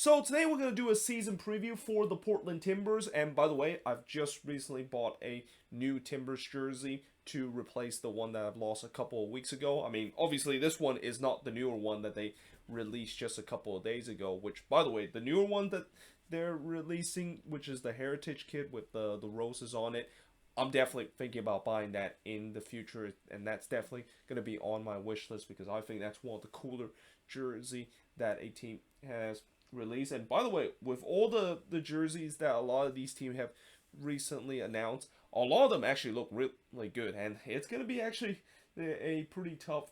So today we're going to do a season preview for the Portland Timbers, and by the way, I've just recently bought a new Timbers jersey to replace the one that I've lost a couple of weeks ago. I mean, obviously this one is not the newer one that they released just a couple of days ago, which, by the way, the newer one that they're releasing, which is the Heritage kit with the roses on it, I'm definitely thinking about buying that in the future, and that's definitely going to be on my wish list because I think that's one of the cooler jersey that a team has released. And by the way, with all the jerseys that a lot of these teams have recently announced, a lot of them actually look really good, and it's going to be actually a pretty tough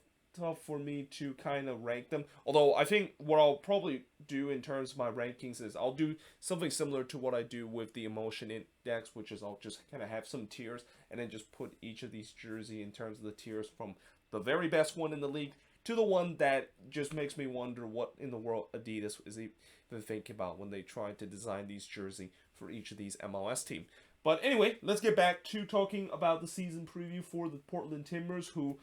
for me to kind of rank them. Although I think what I'll probably do in terms of my rankings is I'll do something similar to what I do with the emotion index, which is I'll just kind of have some tiers and then just put each of these jersey in terms of the tiers from the very best one in the league to the one that just makes me wonder what in the world Adidas is even thinking about when they try to design these jersey for each of these MLS teams. But anyway, let's get back to talking about the season preview for the Portland Timbers, who,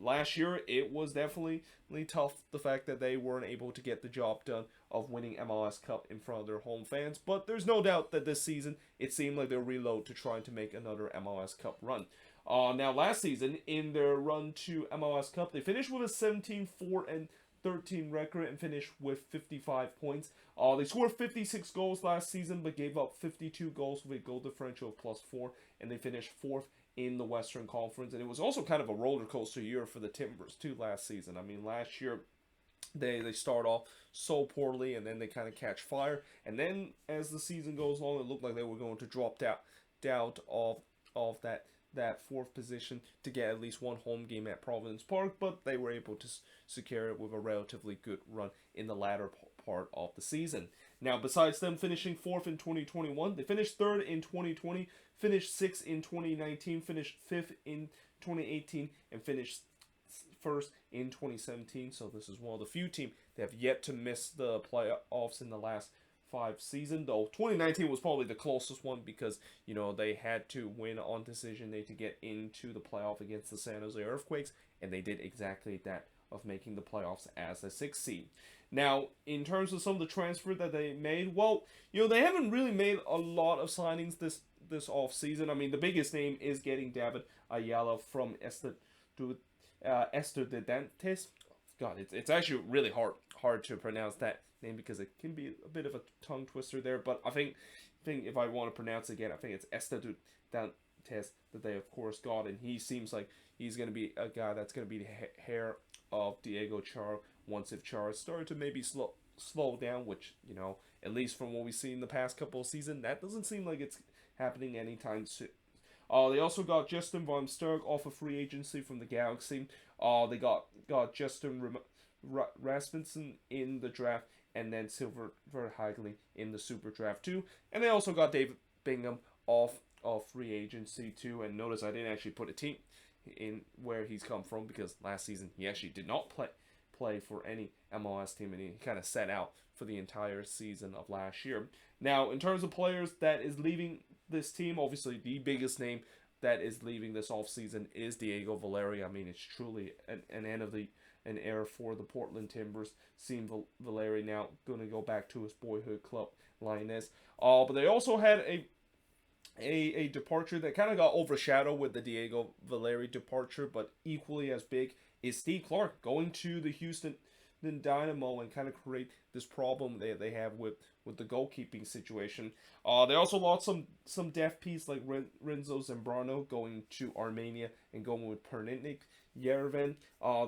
last year it was definitely tough, the fact that they weren't able to get the job done of winning MLS Cup in front of their home fans. But there's no doubt that this season, it seemed like they'll reload to trying to make another MLS Cup run. Now, last season, in their run to MLS Cup, they finished with a 17-4-13 record and finished with 55 points. They scored 56 goals last season, but gave up 52 goals with a goal differential of +4, and they finished fourth in the Western Conference. And it was also kind of a roller coaster year for the Timbers too last season. I mean, last year they start off so poorly, and then they kind of catch fire, and then as the season goes on, it looked like they were going to drop out of that fourth position to get at least one home game at Providence Park, but they were able to secure it with a relatively good run in the latter part of the season. Now, besides them finishing fourth in 2021, they finished third in 2020, finished sixth in 2019, finished fifth in 2018, and finished first in 2017. So this is one of the few teams that have yet to miss the playoffs in the last 5 season, though 2019 was probably the closest one because they had to win on decision day to get into the playoff against the San Jose Earthquakes, and they did exactly that, of making the playoffs as a 6th seed. Now, in terms of some of the transfer that they made, well, they haven't really made a lot of signings this off season. I mean, the biggest name is getting David Ayala from Estudiantes. God, it's actually really hard to pronounce that name because it can be a bit of a tongue twister there. But I think if I want to pronounce it again, I think it's Estudiantes that they of course got, and he seems like he's going to be a guy that's going to be the hair of Diego Chara once if Chara started to maybe slow down, which at least from what we've seen in the past couple of seasons, that doesn't seem like it's happening anytime soon. They also got Justin von Sterk off of free agency from the Galaxy. They got Justin Rasmussen in the draft, and then Silver Hagley in the Super Draft too. And they also got David Bingham off of free agency too. And notice I didn't actually put a team in where he's come from because last season he actually did not play for any MLS team, and he kind of sat out for the entire season of last year. Now, in terms of players that is leaving this team, obviously the biggest name that is leaving this offseason is Diego Valeri. I mean, it's truly an end of an era for the Portland Timbers. Seeing Valeri now going to go back to his boyhood club, Lioness. But they also had a departure that kind of got overshadowed with the Diego Valeri departure, but equally as big is Steve Clark going to the Houston Dynamo and kind of create this problem they have with the goalkeeping situation. They also lost some depth piece like Renzo Zambrano going to Armenia and going with Pernitnik Yerevan.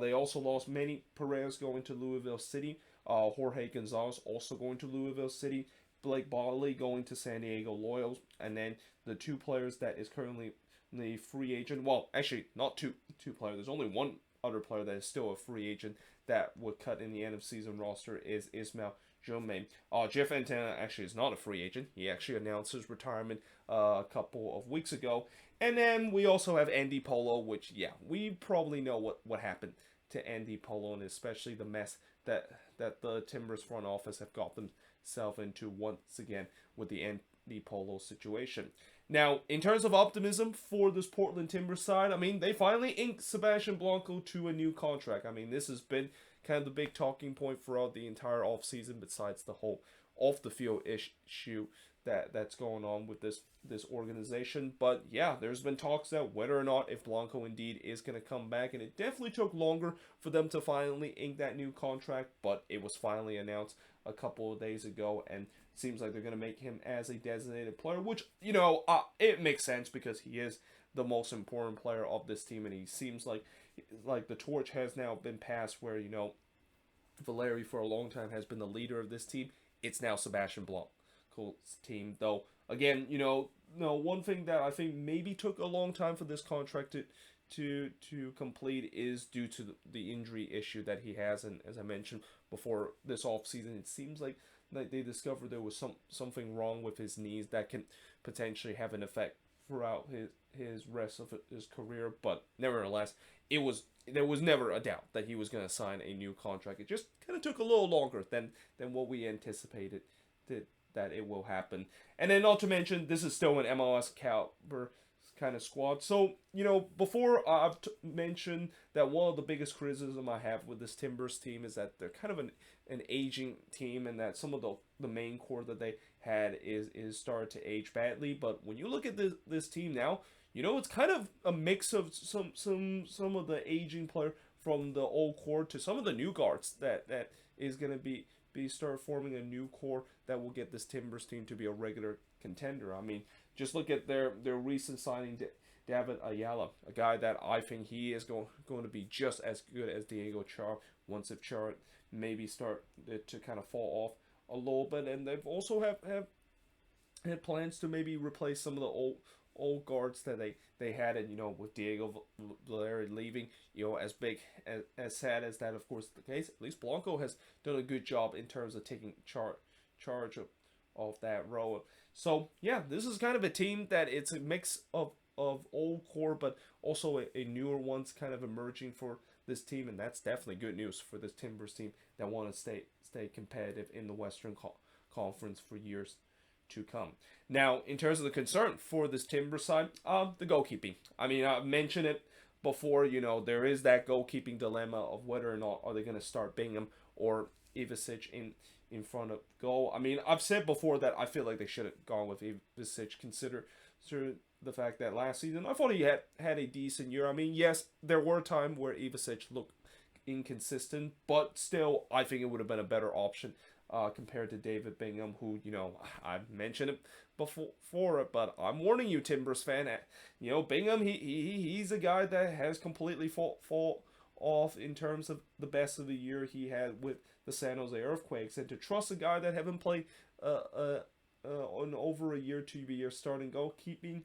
They also lost Manny Perez going to Louisville City. Jorge Gonzalez also going to Louisville City. Blake Bodley going to San Diego Loyals. And then the two players that is currently the free agent. Well, actually, not two players. There's only one other player that is still a free agent that would cut in the end of season roster is Ismail Jome. Jeff Antana actually is not a free agent. He actually announced his retirement a couple of weeks ago. And then we also have Andy Polo, which, we probably know what happened to Andy Polo, and especially the mess that the Timbers front office have got themselves into once again with the Andy Polo situation. Now, in terms of optimism for this Portland Timbers side, I mean, they finally inked Sebastian Blanco to a new contract. I mean, this has been kind of the big talking point throughout the entire offseason, besides the whole off the field issue that's going on with this organization. But yeah, there's been talks that whether or not if Blanco indeed is going to come back, and it definitely took longer for them to finally ink that new contract, but it was finally announced a couple of days ago, and seems like they're going to make him as a designated player, which, it makes sense because he is the most important player of this team, and he seems like the torch has now been passed where, Valeri for a long time has been the leader of this team. It's now Sebastian Blanco's team, though. Again, one thing that I think maybe took a long time for this contract to complete is due to the injury issue that he has, and as I mentioned before, this offseason, it seems like they discovered there was something wrong with his knees that can potentially have an effect throughout his rest of his career. But nevertheless, there was never a doubt that he was going to sign a new contract. It just kind of took a little longer than what we anticipated that it will happen. And then, not to mention, this is still an MLS caliber kind of squad. So, before I've mentioned that one of the biggest criticism I have with this Timbers team is that they're kind of an aging team, and that some of the main core that they had is started to age badly. But when you look at this team now, it's kind of a mix of some of the aging player from the old core to some of the new guards that is going to be start forming a new core that will get this Timbers team to be a regular contender. I mean, just look at their recent signing, David Ayala, a guy that I think he is going to be just as good as Diego Char once if Char maybe start to kind of fall off a little bit. And they've also have had plans to maybe replace some of the old guards that they had, and with Diego Valeri leaving, as big as sad as that of course is the case, at least Blanco has done a good job in terms of taking charge of that role. So yeah, this is kind of a team that it's a mix of old core, but also a newer ones kind of emerging for this team, and that's definitely good news for this Timbers team that want to stay competitive in the Western Conference for years to come. Now, in terms of the concern for this Timber side, the goalkeeping. I mean, I've mentioned it before, there is that goalkeeping dilemma of whether or not are they going to start Bingham or Ivicic in front of goal. I mean, I've said before that I feel like they should have gone with Ivicic, consider the fact that last season I thought he had a decent year. I mean, yes, there were times where Ivicic looked inconsistent, but still, I think it would have been a better option compared to David Bingham, who, I've mentioned it before, but I'm warning you, Timbers fan, Bingham, he's a guy that has completely fall off in terms of the best of the year he had with the San Jose Earthquakes, and to trust a guy that haven't played in over a year to be your starting goalkeeping,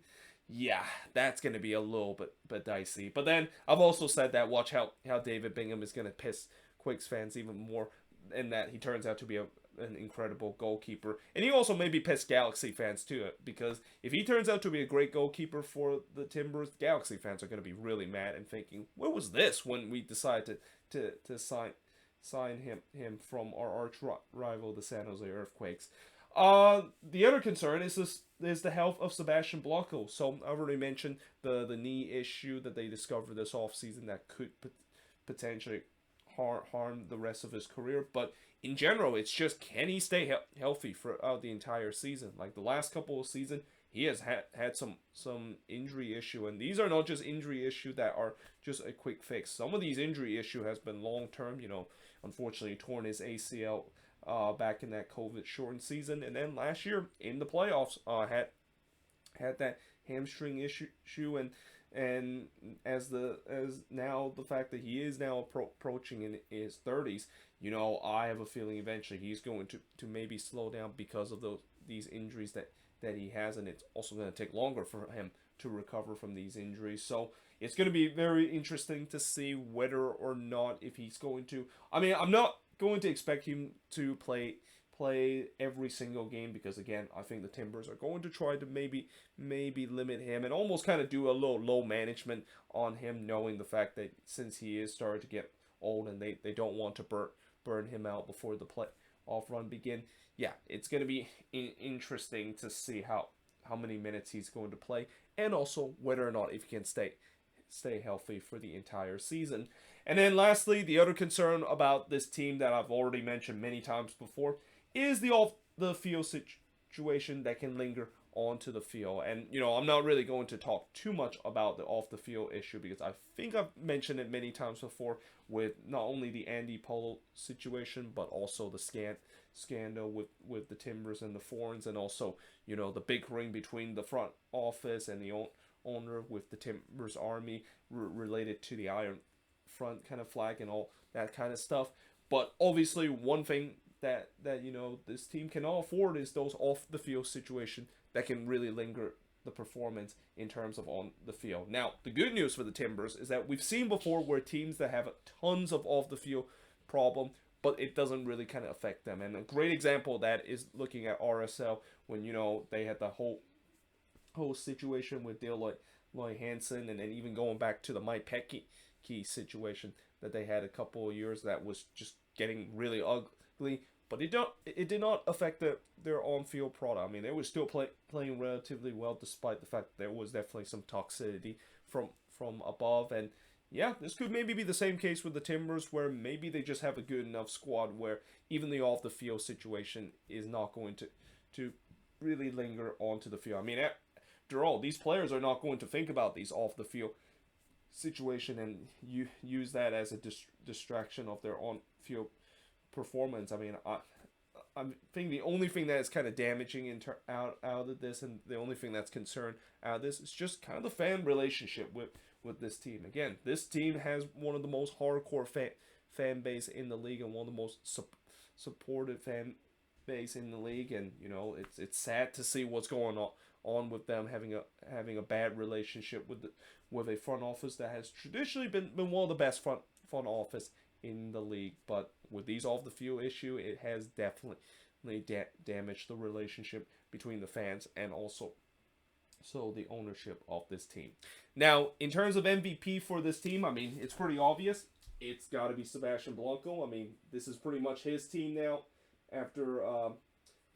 yeah, that's going to be a little bit dicey. But then I've also said that watch how David Bingham is going to piss Quakes fans even more, and that he turns out to be an incredible goalkeeper. And he also maybe piss Galaxy fans too, because if he turns out to be a great goalkeeper for the Timbers, Galaxy fans are going to be really mad and thinking, where was this when we decided to sign him from our arch rival, the San Jose Earthquakes. The other concern is the health of Sebastian Blanco. So I've already mentioned the knee issue that they discovered this offseason that could potentially harm the rest of his career. But in general, it's just, can he stay healthy throughout the entire season? Like the last couple of seasons, he has had some injury issue, and these are not just injury issue that are just a quick fix. Some of these injury issue has been long term. Unfortunately torn his ACL back in that COVID shortened season, and then last year in the playoffs had that hamstring issue, and as now the fact that he is now approaching in his 30s, I have a feeling eventually he's going to maybe slow down because of these injuries that he has, and it's also going to take longer for him to recover from these injuries. So it's going to be very interesting to see whether or not if he's going to. I mean, I'm not going to expect him to play every single game, because again, I think the Timbers are going to try to maybe limit him and almost kind of do a little low management on him, knowing the fact that since he is starting to get old and they don't want to burn him out before the playoff run begin. Yeah, it's going to be interesting to see how many minutes he's going to play, and also whether or not if he can stay stay healthy for the entire season. And then lastly, the other concern about this team that I've already mentioned many times before is the off the field situation that can linger onto the field. And I'm not really going to talk too much about the off the field issue because I think I've mentioned it many times before with not only the Andy Polo situation but also the scandal with the Timbers and the Foreigners, and also the bickering between the front office and the owner with the Timbers Army related to the Iron Front kind of flag and all that kind of stuff. But obviously one thing that this team cannot afford is those off the field situations that can really linger the performance in terms of on the field. Now, the good news for the Timbers is that we've seen before where teams that have tons of off the field problem, but it doesn't really kind of affect them. And a great example of that is looking at RSL when they had the whole situation with Dale Lloyd Hansen, and then even going back to the Mike Petke situation that they had a couple of years that was just getting really ugly. But it did not affect their on-field product. I mean, they were still playing relatively well despite the fact that there was definitely some toxicity from above. And yeah, this could maybe be the same case with the Timbers, where maybe they just have a good enough squad where even the off-the-field situation is not going to really linger onto the field. I mean, after all, these players are not going to think about these off-the-field situation and use that as a distraction of their on-field performance. I mean, I think the only thing that is kind of damaging out of this, and the only thing that's concerned out of this, is just kind of the fan relationship with this team. Again, this team has one of the most hardcore fan base in the league and one of the most supportive fan base in the league, and it's sad to see what's going on with them having a bad relationship with a front office that has traditionally been one of the best front office in the league. But with these off the field issue, it has definitely damaged the relationship between the fans and also the ownership of this team. Now, in terms of MVP for this team, I mean, it's pretty obvious. It's got to be Sebastian Blanco. I mean, this is pretty much his team now after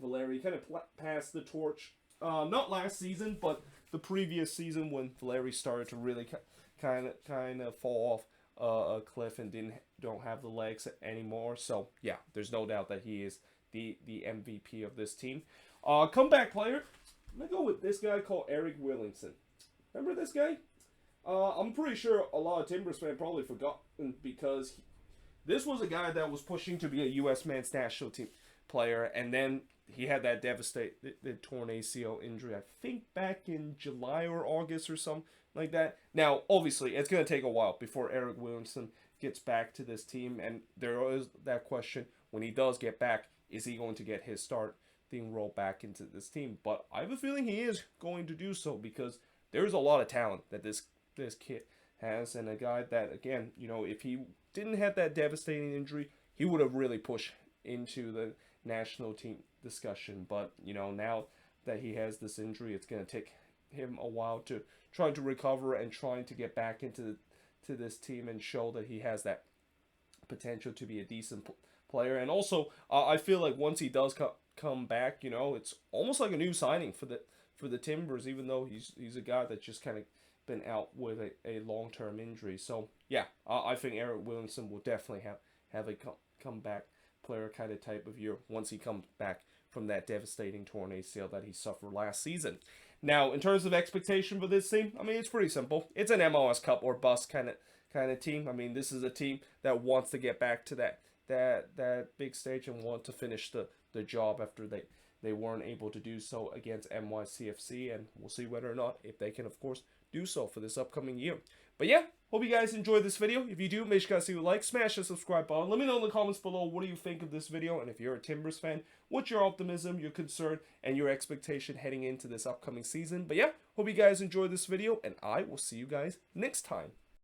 Valeri kind of passed the torch. Not last season, but the previous season when Valeri started to really kind of fall off a cliff and don't have the legs anymore. So yeah, there's no doubt that he is the MVP of this team. Comeback player, I'm gonna go with this guy called Eric Williamson. Remember this guy? I'm pretty sure a lot of Timbers fans probably forgotten because this was a guy that was pushing to be a U.S. men's national team player, and then he had that devastating torn ACL injury, I think back in July or August or something like that. Now, obviously, it's going to take a while before Eric Williamson gets back to this team, and there is that question, when he does get back, is he going to get his starting role back into this team? But I have a feeling he is going to do so because there's a lot of talent that this kid has, and a guy that, again, if he didn't have that devastating injury, he would have really pushed into the national team discussion. But now that he has this injury, it's going to take him a while to try to recover and trying to get back into this team and show that he has that potential to be a decent player. And also, I feel like once he does come back, it's almost like a new signing for the Timbers, even though he's a guy that's just kind of been out with a long-term injury. So yeah, I think Eric Williamson will definitely have a comeback player kind of type of year once he comes back from that devastating torn ACL that he suffered last season. Now, in terms of expectation for this team, I mean, it's pretty simple. It's an MLS Cup or bust kind of team. I mean, this is a team that wants to get back to that big stage and want to finish the job after they weren't able to do so against NYCFC, and we'll see whether or not if they can, of course, do so for this upcoming year. But yeah, hope you guys enjoyed this video. If you do, make sure you guys leave a like, smash the subscribe button. Let me know in the comments below what do you think of this video, and if you're a Timbers fan, what's your optimism, your concern, and your expectation heading into this upcoming season. But yeah, hope you guys enjoyed this video, and I will see you guys next time.